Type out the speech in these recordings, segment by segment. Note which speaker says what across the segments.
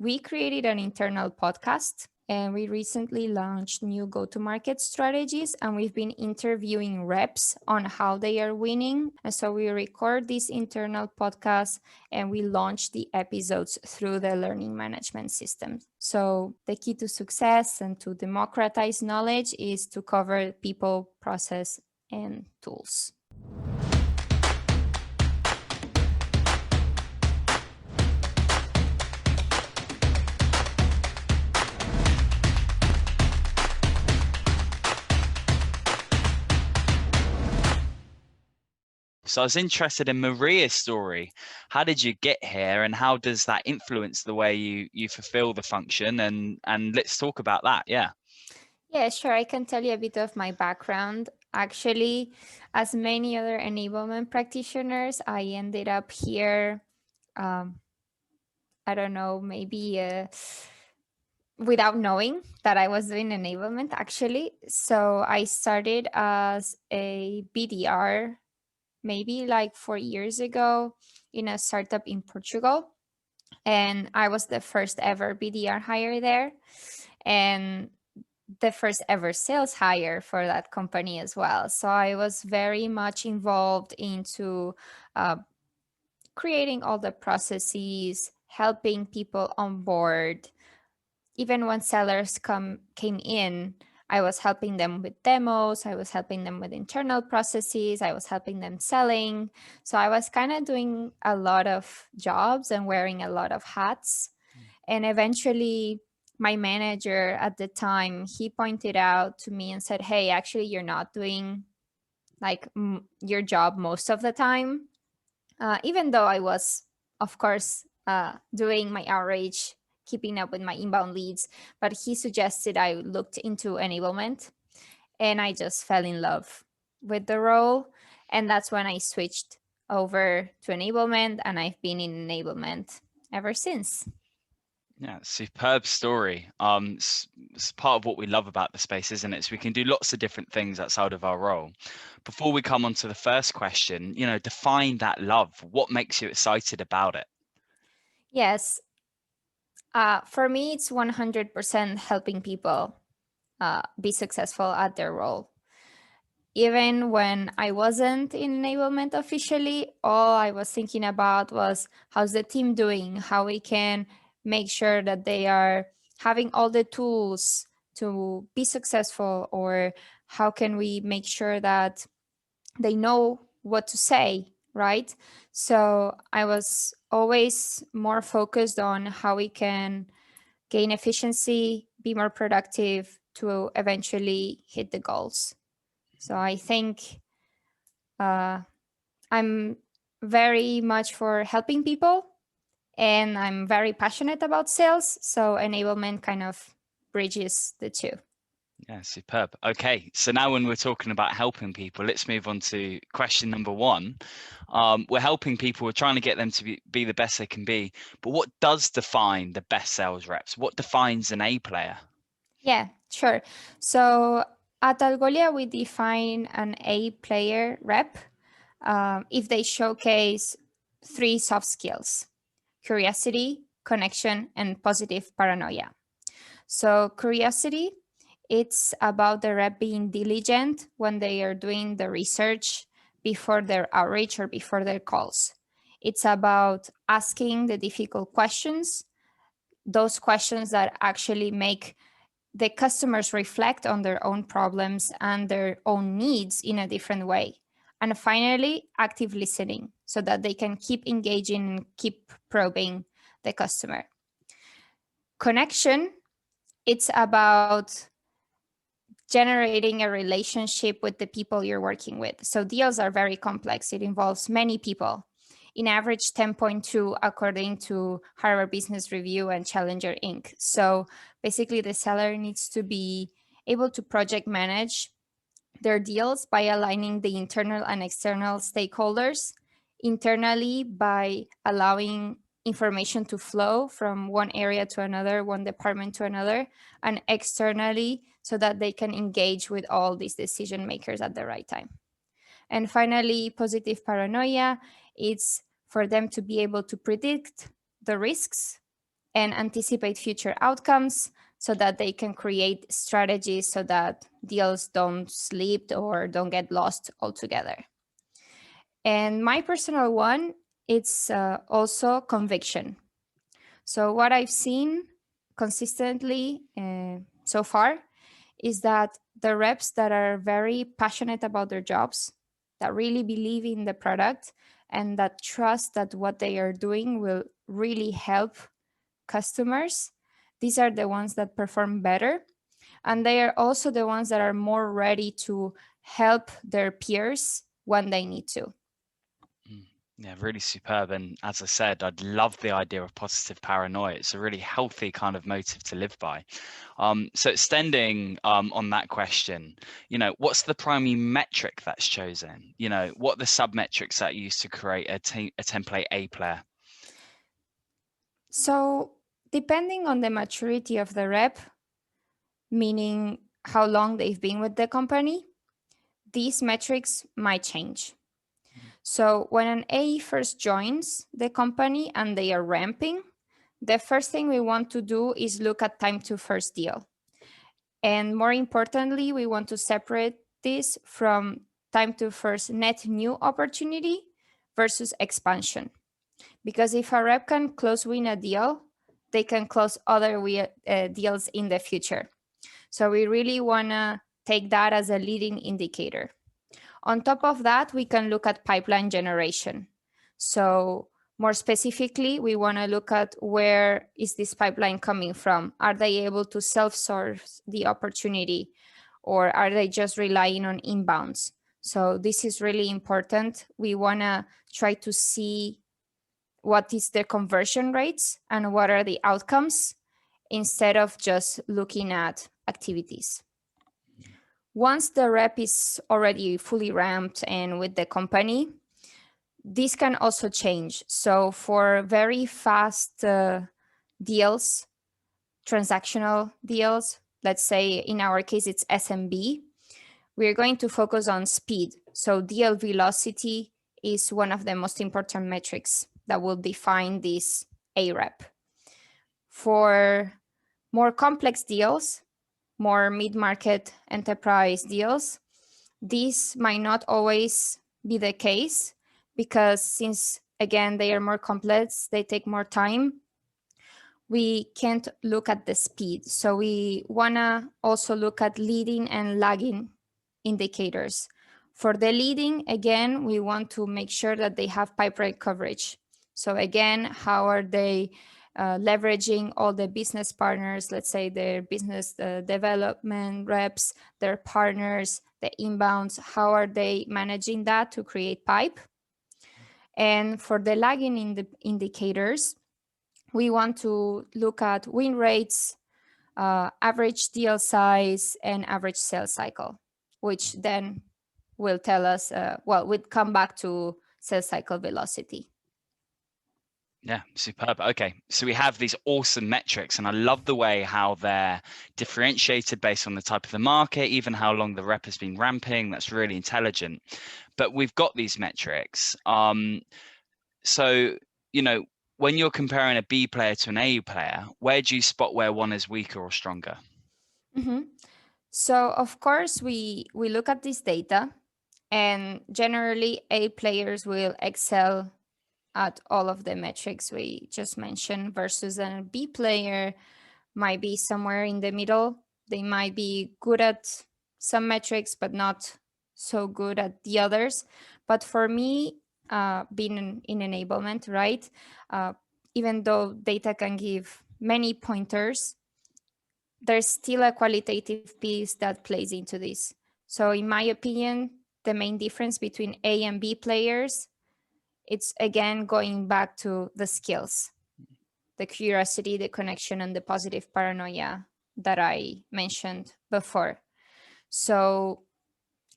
Speaker 1: We created an internal podcast and we recently launched new go-to-market strategies, and we've been interviewing reps on how they are winning. And so we record this internal podcast and we launch the episodes through the learning management system. So the key to success and to democratize knowledge is to cover people, process, and tools.
Speaker 2: So I was interested in Maria's story. How did you get here, and how does that influence the way you fulfill the function? And let's talk about that. Yeah.
Speaker 1: Yeah, sure. I can tell you a bit of my background. Actually, as many other enablement practitioners, I ended up here. I don't know, maybe without knowing that I was doing enablement, actually. So I started as a BDR maybe like 4 years ago in a startup in Portugal. And I was the first ever BDR hire there. And the first ever sales hire for that company as well. So I was very much involved into uh, creating all the processes, helping people on board. Even when sellers came in, I was helping them with demos, I was helping them with internal processes, I was helping them selling. So I was kind of doing a lot of jobs and wearing a lot of hats. And eventually, my manager at the time, he pointed out to me and said, "Hey, actually, you're not doing like your job most of the time." Even though I was, of course, doing my outreach, keeping up with my inbound leads, but he suggested I looked into enablement, and I just fell in love with the role. And that's when I switched over to enablement, and I've been in enablement ever since.
Speaker 2: Yeah, superb story. It's part of what we love about the space, isn't it? So we can do lots of different things outside of our role. Before we come on to the first question, define that love. What makes you excited about it?
Speaker 1: Yes, for me, it's 100% helping people be successful at their role. Even when I wasn't in enablement officially, all I was thinking about was how's the team doing, how we can make sure that they are having all the tools to be successful, or how can we make sure that they know what to say, right? So I was always more focused on how we can gain efficiency, be more productive to eventually hit the goals. So I think uh, I'm very much for helping people, and I'm very passionate about sales. So enablement kind of bridges the two.
Speaker 2: Yeah, superb. Okay, so now when we're talking about helping people, let's move on to question number one. We're helping people, we're trying to get them to be the best they can be. But what does define the best sales reps? What defines an A player?
Speaker 1: Yeah, sure. So at Algolia, we define an A player rep if they showcase three soft skills: curiosity, connection, and positive paranoia. So curiosity, it's about the rep being diligent when they are doing the research before their outreach or before their calls. It's about asking the difficult questions, those questions that actually make the customers reflect on their own problems and their own needs in a different way. And finally, active listening so that they can keep engaging and keep probing the customer. Connection, it's about generating a relationship with the people you're working with. So deals are very complex. It involves many people. In average 10.2 according to Harvard Business Review and Challenger Inc. So basically the seller needs to be able to project manage their deals by aligning the internal and external stakeholders, internally by allowing information to flow from one area to another, one department to another, and externally so that they can engage with all these decision makers at the right time. And finally, positive paranoia, it's for them to be able to predict the risks and anticipate future outcomes so that they can create strategies so that deals don't slip or don't get lost altogether. And my personal one, it's also conviction. So what I've seen consistently so far is that the reps that are very passionate about their jobs, that really believe in the product, and that trust that what they are doing will really help customers, these are the ones that perform better. And they are also the ones that are more ready to help their peers when they need to.
Speaker 2: Mm. Yeah, really superb. And as I said, I'd love the idea of positive paranoia. It's a really healthy kind of motive to live by. So extending on that question, what's the primary metric that's chosen? What are the sub-metrics that you use to create a template A player?
Speaker 1: So depending on the maturity of the rep, meaning how long they've been with the company, these metrics might change. So when an AE first joins the company and they are ramping, the first thing we want to do is look at time to first deal. And more importantly, we want to separate this from time to first net new opportunity versus expansion. Because if a rep can close win a deal, they can close other deals in the future. So we really want to take that as a leading indicator. On top of that, we can look at pipeline generation. So more specifically, we want to look at where is this pipeline coming from? Are they able to self-source the opportunity, or are they just relying on inbounds? So this is really important. We want to try to see what is the conversion rates and what are the outcomes instead of just looking at activities. Once the rep is already fully ramped and with the company, this can also change. So for very fast deals, transactional deals, let's say in our case it's SMB, we're going to focus on speed. So deal velocity is one of the most important metrics that will define this A rep. For more complex deals, more mid-market enterprise deals, this might not always be the case because since, again, they are more complex, they take more time, we can't look at the speed. So we want to also look at leading and lagging indicators. For the leading, again, we want to make sure that they have pipeline coverage. So again, how are they leveraging all the business partners, let's say their business development reps, their partners, the inbounds, how are they managing that to create pipe? And for the lagging indicators, we want to look at win rates, average deal size, and average sales cycle, which then will tell us, we'll come back to sales cycle velocity.
Speaker 2: Yeah, superb. Okay, so we have these awesome metrics, and I love the way how they're differentiated based on the type of the market, even how long the rep has been ramping. That's really intelligent. But we've got these metrics. So, when you're comparing a B player to an A player, where do you spot where one is weaker or stronger?
Speaker 1: Mm-hmm. So, of course, we look at this data, and generally, A players will excel at all of the metrics we just mentioned versus a B player might be somewhere in the middle. They might be good at some metrics, but not so good at the others. But for me, being in enablement, right? Even though data can give many pointers, there's still a qualitative piece that plays into this. So in my opinion, the main difference between A and B players, it's again going back to the skills, the curiosity, the connection, and the positive paranoia that I mentioned before. So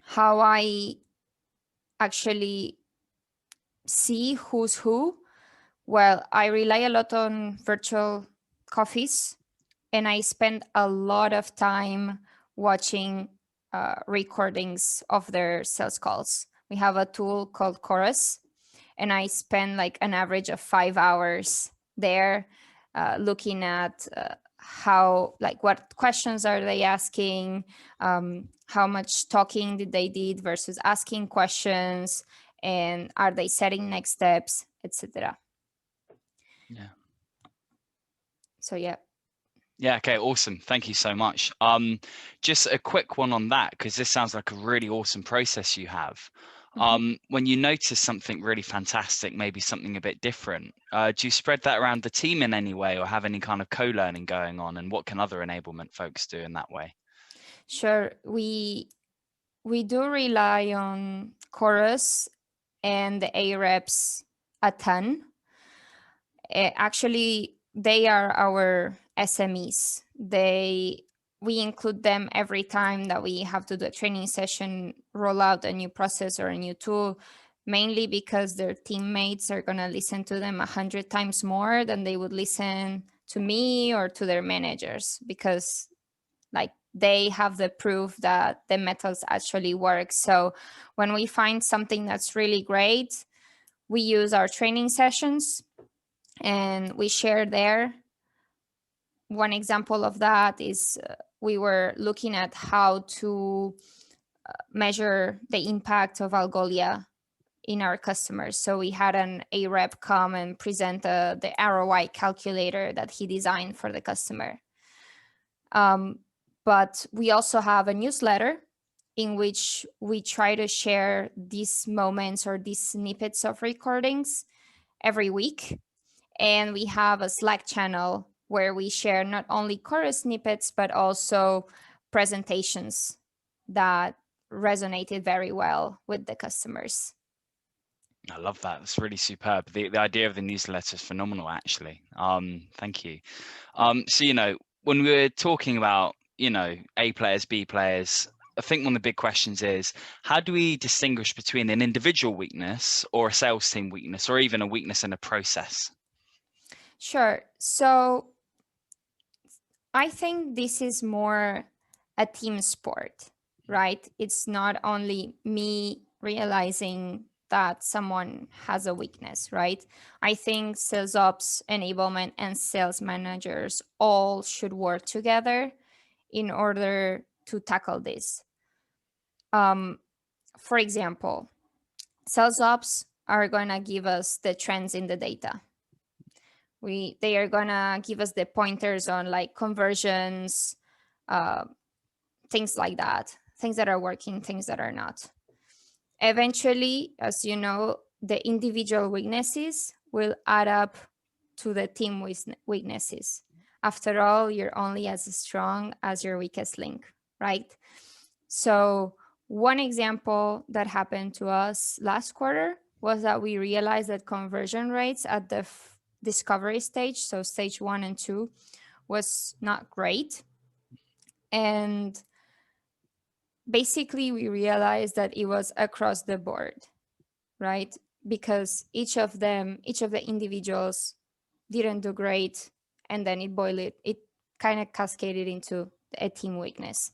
Speaker 1: how I actually see who's who, well, I rely a lot on virtual coffees, and I spend a lot of time watching recordings of their sales calls. We have a tool called Chorus, and I spend like an average of 5 hours there looking at how, like, what questions are they asking, how much talking did they did versus asking questions, and are they setting next steps, etc.
Speaker 2: Yeah.
Speaker 1: So yeah.
Speaker 2: Yeah, okay, awesome. Thank you so much. Just a quick one on that, because this sounds like a really awesome process you have. When you notice something really fantastic, maybe something a bit different, do you spread that around the team in any way or have any kind of co-learning going on? And what can other enablement folks do in that way?
Speaker 1: Sure. We do rely on chorus and the A reps a ton. Actually, they are our SMEs. We include them every time that we have to do a training session, roll out a new process or a new tool, mainly because their teammates are going to listen to them 100 times more than they would listen to me or to their managers, because like they have the proof that the methods actually work. So when we find something that's really great, we use our training sessions and we share there. One example of that is we were looking at how to measure the impact of Algolia in our customers. So we had an A rep come and present the ROI calculator that he designed for the customer. But we also have a newsletter in which we try to share these moments or these snippets of recordings every week. And we have a Slack channel where we share not only chorus snippets, but also presentations that resonated very well with the customers.
Speaker 2: I love that. That's really superb. The idea of the newsletter is phenomenal, actually. Thank you. So, when we're talking about, A players, B players, I think one of the big questions is, how do we distinguish between an individual weakness or a sales team weakness, or even a weakness in a process?
Speaker 1: Sure. So I think this is more a team sport, right? It's not only me realizing that someone has a weakness, right? I think sales ops, enablement, and sales managers all should work together in order to tackle this. For example, sales ops are going to give us the trends in the data. They are going to give us the pointers on like conversions, uh, things like that, things that are working, things that are not. Eventually, as you know, the individual weaknesses will add up to the team weaknesses. After all, you're only as strong as your weakest link, right? So one example that happened to us last quarter was that we realized that conversion rates at the discovery stage, so stage 1 and 2, was not great. And basically we realized that it was across the board, right? Because each of the individuals didn't do great, and then it kind of cascaded into a team weakness.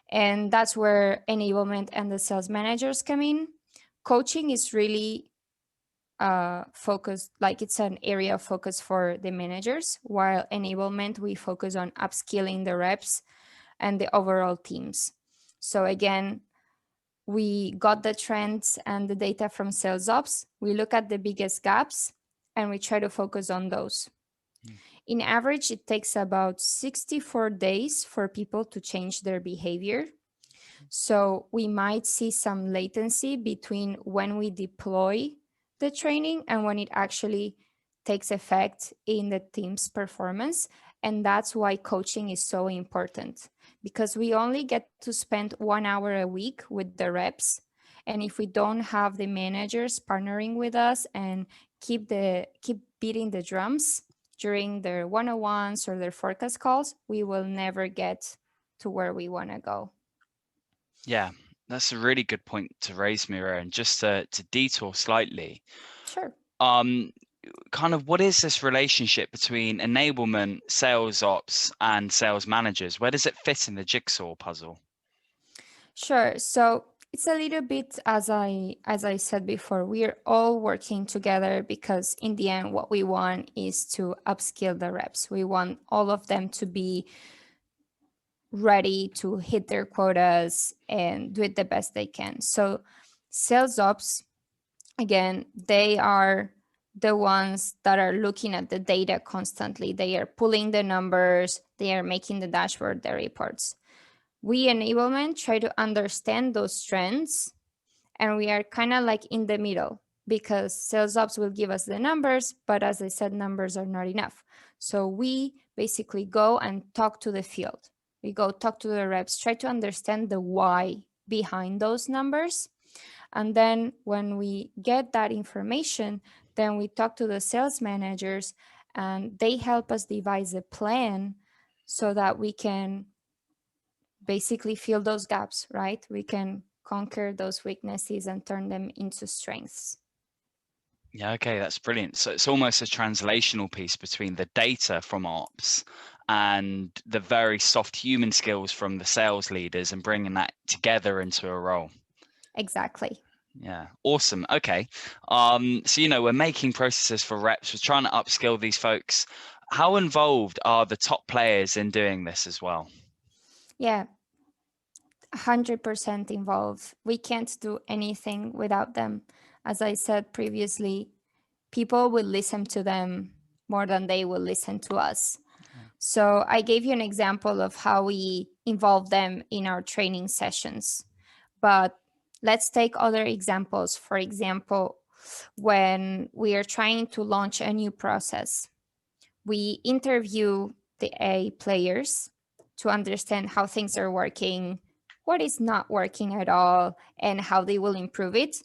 Speaker 1: And that's where enablement and the sales managers come in. Coaching is really focused, like it's an area of focus for the managers, while enablement, we focus on upskilling the reps and the overall teams. So again, we got the trends and the data from sales ops. We look at the biggest gaps and we try to focus on those. In average, it takes about 64 days for people to change their behavior. So we might see some latency between when we deploy the training and when it actually takes effect in the team's performance. And that's why coaching is so important, because we only get to spend 1 hour a week with the reps. And if we don't have the managers partnering with us and keep beating the drums during their one-on-ones or their forecast calls, we will never get to where we want to go.
Speaker 2: Yeah, that's a really good point to raise, Mira. And just to detour slightly,
Speaker 1: Sure.
Speaker 2: Kind of what is this relationship between enablement, sales ops, and sales managers? Where does it fit in the jigsaw puzzle?
Speaker 1: Sure. So It's a little bit as I said before, we are all working together because in the end what we want is to upskill the reps. We want all of them to be ready to hit their quotas and do it the best they can. So sales ops, again, they are the ones that are looking at the data constantly. They are pulling the numbers, they are making the dashboard, the reports. We enablement try to understand those trends, and we are kind of like in the middle because sales ops will give us the numbers, but as I said, numbers are not enough. So we basically go and talk to the field. We go talk to the reps, try to understand the why behind those numbers. And then when we get that information, then we talk to the sales managers and they help us devise a plan so that we can basically fill those gaps, right? We can conquer those weaknesses and turn them into strengths.
Speaker 2: Yeah, okay, that's brilliant. So it's almost a translational piece between the data from ops and the very soft human skills from the sales leaders and bringing that together into a role.
Speaker 1: Exactly.
Speaker 2: Yeah, awesome. Okay. So we're making processes for reps, we're trying to upskill these folks. How involved are the top players in doing this as well?
Speaker 1: Yeah, 100% involved. We can't do anything without them. As I said previously, people will listen to them more than they will listen to us. So I gave you an example of how we involve them in our training sessions. But let's take other examples. For example, when we are trying to launch a new process, we interview the A players to understand how things are working, what is not working at all, and how they will improve it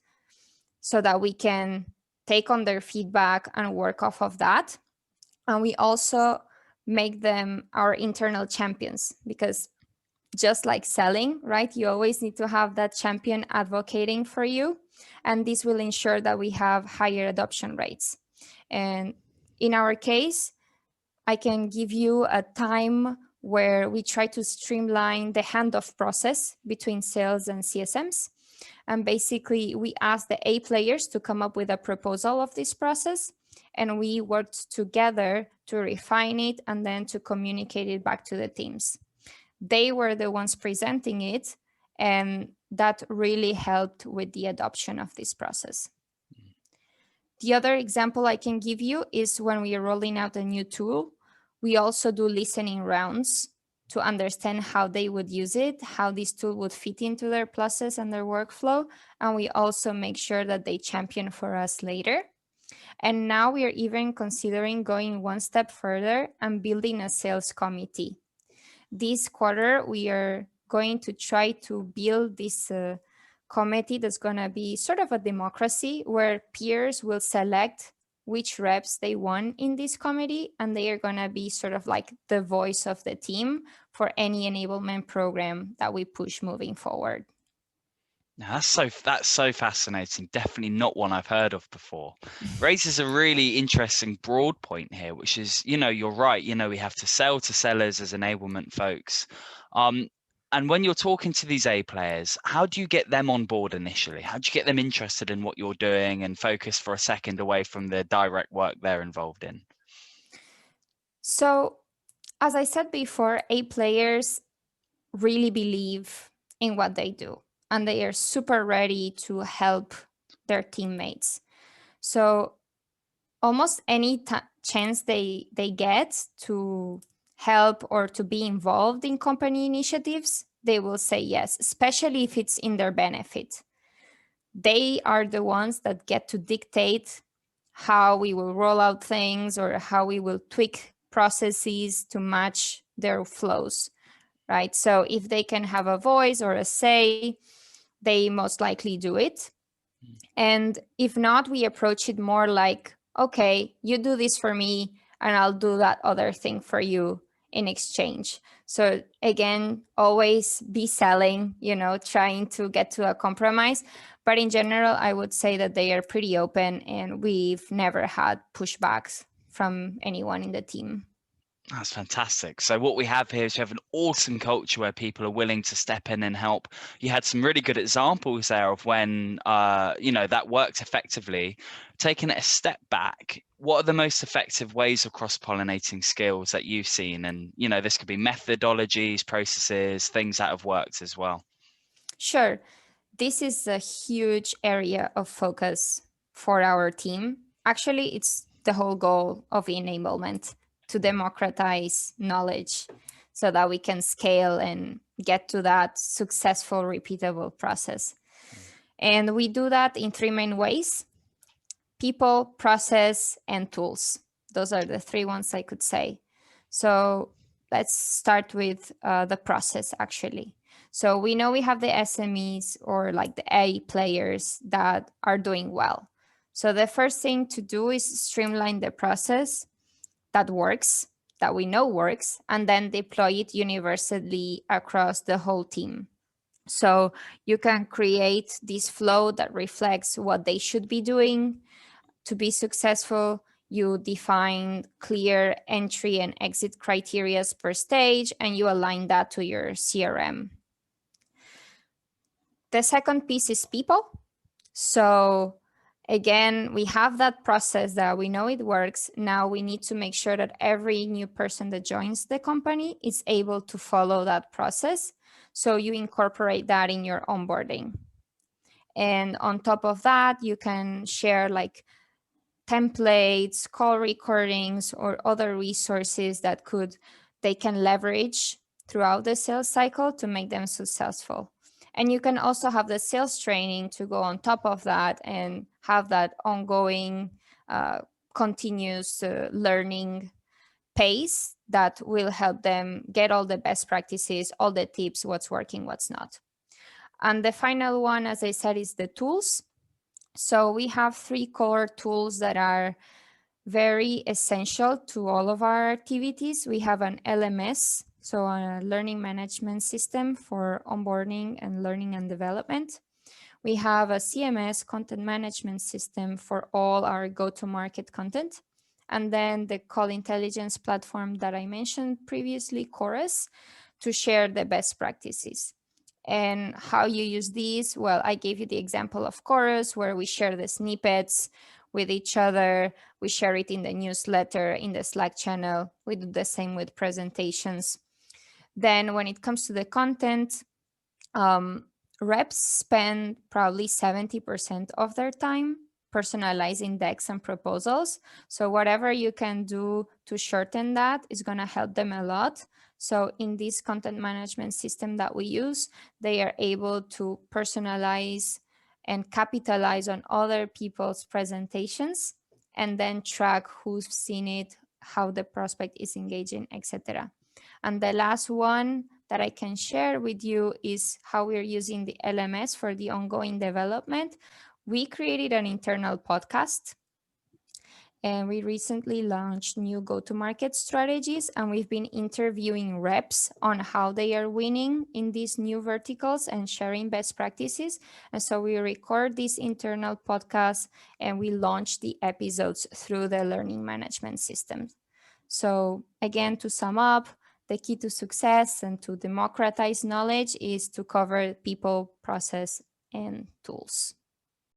Speaker 1: so that we can take on their feedback and work off of that. And we also make them our internal champions because just like selling, right? You always need to have that champion advocating for you. And this will ensure that we have higher adoption rates. And in our case, I can give you a time where we try to streamline the handoff process between sales and CSMs. And basically, we asked the A players to come up with a proposal of this process. And we worked together to refine it and then to communicate it back to the teams. They were the ones presenting it, and that really helped with the adoption of this process. The other example I can give you is when we are rolling out a new tool, we also do listening rounds to understand how they would use it, how this tool would fit into their process and their workflow. And we also make sure that they champion for us later. And now we are even considering going one step further and building a sales committee. This quarter, we are going to try to build this committee that's going to be sort of a democracy where peers will select which reps they want in this committee, and they are going to be sort of like the voice of the team for any enablement program that we push moving forward.
Speaker 2: Now, that's so fascinating. Definitely not one I've heard of before. Raises a really interesting broad point here, which is, you're right. We have to sell to sellers as enablement folks. And when you're talking to these A players, how do you get them on board initially? How do you get them interested in what you're doing and focus for a second away from the direct work they're involved in?
Speaker 1: So, as I said before, A players really believe in what they do, and they are super ready to help their teammates. So almost any chance they get to help or to be involved in company initiatives, they will say yes, especially if it's in their benefit. They are the ones that get to dictate how we will roll out things or how we will tweak processes to match their flows, right? So if they can have a voice or a say, they most likely do it. And if not, we approach it more like, okay, you do this for me, and I'll do that other thing for you in exchange. So again, always be selling, trying to get to a compromise. But in general, I would say that they are pretty open, and we've never had pushbacks from anyone in the team.
Speaker 2: That's fantastic. So what we have here is you have an awesome culture where people are willing to step in and help. You had some really good examples there of when that worked effectively. Taking it a step back, what are the most effective ways of cross-pollinating skills that you've seen? And this could be methodologies, processes, things that have worked as well.
Speaker 1: Sure. This is a huge area of focus for our team. Actually, it's the whole goal of enablement, to democratize knowledge so that we can scale and get to that successful, repeatable process. And we do that in three main ways: people, process, and tools. Those are the three ones I could say. So let's start with the process, actually. So we know we have the SMEs, or like the A players, that are doing well. So the first thing to do is streamline the process that works, that we know works, and then deploy it universally across the whole team. So you can create this flow that reflects what they should be doing to be successful. You define clear entry and exit criteria per stage, and you align that to your CRM. The second piece is people. So again, we have that process that we know it works. Now we need to make sure that every new person that joins the company is able to follow that process. So you incorporate that in your onboarding. And on top of that, you can share like templates, call recordings, or other resources that they can leverage throughout the sales cycle to make them successful. And you can also have the sales training to go on top of that and have that ongoing, continuous learning pace that will help them get all the best practices, all the tips, what's working, what's not. And the final one, as I said, is the tools. So we have three core tools that are very essential to all of our activities. We have an LMS, so a learning management system for onboarding and learning and development. We have a CMS, content management system, for all our go-to-market content. And then the call intelligence platform that I mentioned previously, Chorus, to share the best practices. And how you use these? Well, I gave you the example of Chorus, where we share the snippets with each other. We share it in the newsletter, in the Slack channel. We do the same with presentations. Then when it comes to the content, reps spend probably 70% of their time personalizing decks and proposals. So whatever you can do to shorten that is going to help them a lot. So in this content management system that we use, they are able to personalize and capitalize on other people's presentations, and then track who's seen it, how the prospect is engaging, etc. And the last one that I can share with you is how we're using the LMS for the ongoing development. We created an internal podcast, and we recently launched new go-to-market strategies, and we've been interviewing reps on how they are winning in these new verticals and sharing best practices. And so we record this internal podcast and we launch the episodes through the learning management system. So again, to sum up, the key to success and to democratize knowledge is to cover people, process, and tools.